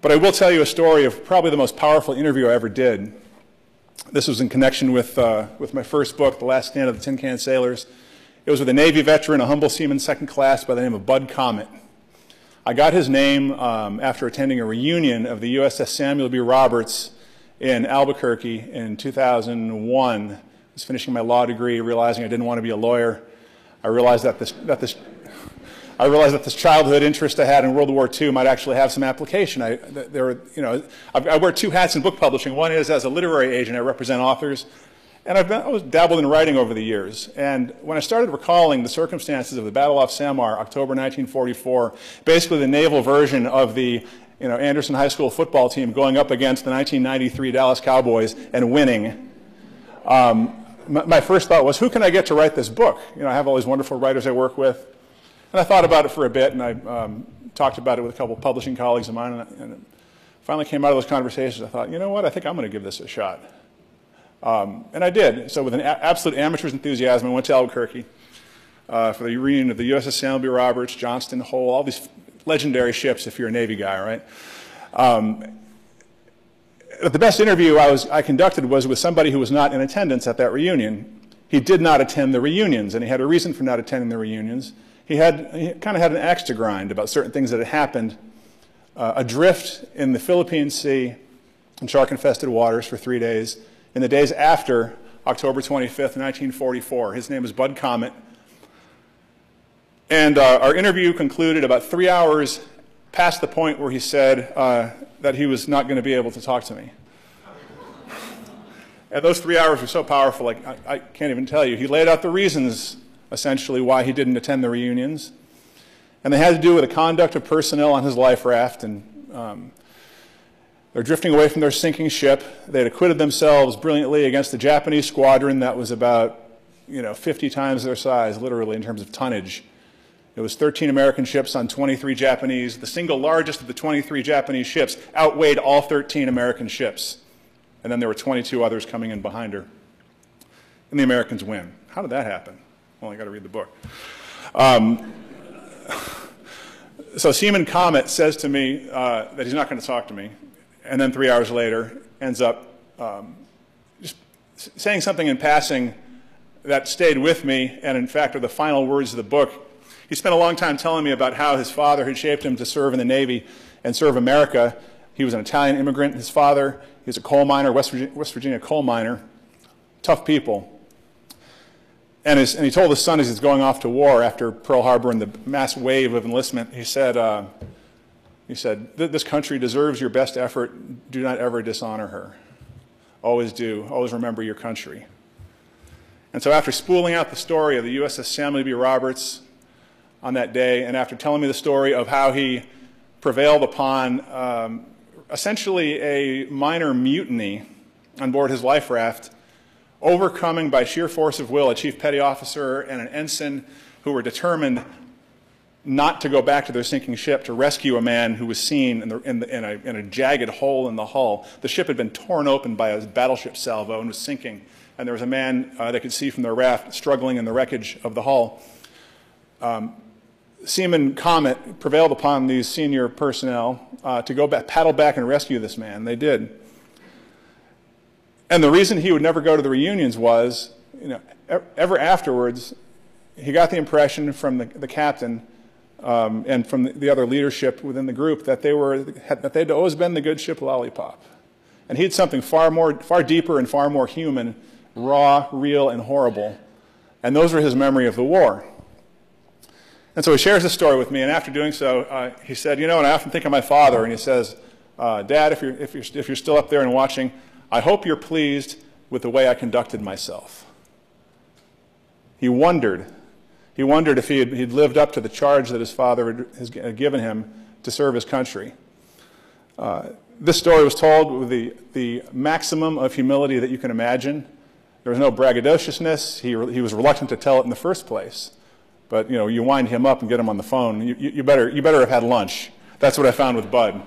But I will tell you a story of probably the most powerful interview I ever did. This was in connection with my first book, The Last Stand of the Tin Can Sailors. It was with a Navy veteran, a humble seaman second class by the name of Bud Comet. I got his name after attending a reunion of the USS Samuel B. Roberts in Albuquerque in 2001. I was finishing my law degree, realizing I didn't want to be a lawyer. I realized that this childhood interest I had in World War II might actually have some application. I wear two hats in book publishing. One is as a literary agent, I represent authors, and I was dabbled in writing over the years. And when I started recalling the circumstances of the Battle off Samar, October 1944, basically the naval version of the Anderson High School football team going up against the 1993 Dallas Cowboys and winning, my first thought was, who can I get to write this book? I have all these wonderful writers I work with. And I thought about it for a bit, and I talked about it with a couple of publishing colleagues of mine, and it finally came out of those conversations. I thought, you know what, I think I'm going to give this a shot. And I did. So with an absolute amateur's enthusiasm, I went to Albuquerque for the reunion of the USS Samuel B. Roberts, Johnston, Hull, all these legendary ships if you're a Navy guy, right? The best interview I conducted was with somebody who was not in attendance at that reunion. He did not attend the reunions, and he had a reason for not attending the reunions. He kind of had an axe to grind about certain things that had happened adrift in the Philippine Sea in shark-infested waters for 3 days in the days after October 25th, 1944. His name is Bud Comet. And our interview concluded about 3 hours past the point where he said that he was not going to be able to talk to me. And those 3 hours were so powerful, I can't even tell you. He laid out the reasons essentially why he didn't attend the reunions. And they had to do with the conduct of personnel on his life raft. And they're drifting away from their sinking ship. They had acquitted themselves brilliantly against the Japanese squadron that was about 50 times their size, literally, in terms of tonnage. It was 13 American ships on 23 Japanese. The single largest of the 23 Japanese ships outweighed all 13 American ships. And then there were 22 others coming in behind her. And the Americans win. How did that happen? Well, I got to read the book. So Seaman Comet says to me that he's not going to talk to me, and then 3 hours later ends up just saying something in passing that stayed with me, and in fact are the final words of the book. He spent a long time telling me about how his father had shaped him to serve in the Navy and serve America. He was an Italian immigrant. His father, he was a coal miner, West Virginia coal miner. Tough people. And he told his son as he's going off to war after Pearl Harbor and the mass wave of enlistment, he said, this country deserves your best effort. Do not ever dishonor her. Always do. Always remember your country. And so after spooling out the story of the USS Samuel B. Roberts on that day, and after telling me the story of how he prevailed upon essentially a minor mutiny on board his life raft, overcoming by sheer force of will a chief petty officer and an ensign who were determined not to go back to their sinking ship to rescue a man who was seen in a jagged hole in the hull. The ship had been torn open by a battleship salvo and was sinking, and there was a man they could see from their raft struggling in the wreckage of the hull. Seaman Comet prevailed upon these senior personnel to go back, paddle back and rescue this man. They did. And the reason he would never go to the reunions was, ever afterwards, he got the impression from the captain and from the other leadership within the group that they'd always been the good ship Lollipop. And he had something far deeper and far more human, raw, real, and horrible. And those were his memory of the war. And so he shares this story with me, and after doing so, he said, and I often think of my father, and he says, Dad, if you're still up there and watching, I hope you're pleased with the way I conducted myself. He wondered if he'd lived up to the charge that his father had given him to serve his country. This story was told with the maximum of humility that you can imagine. There was no braggadociousness. He was reluctant to tell it in the first place. But you wind him up and get him on the phone. You better have had lunch. That's what I found with Bud.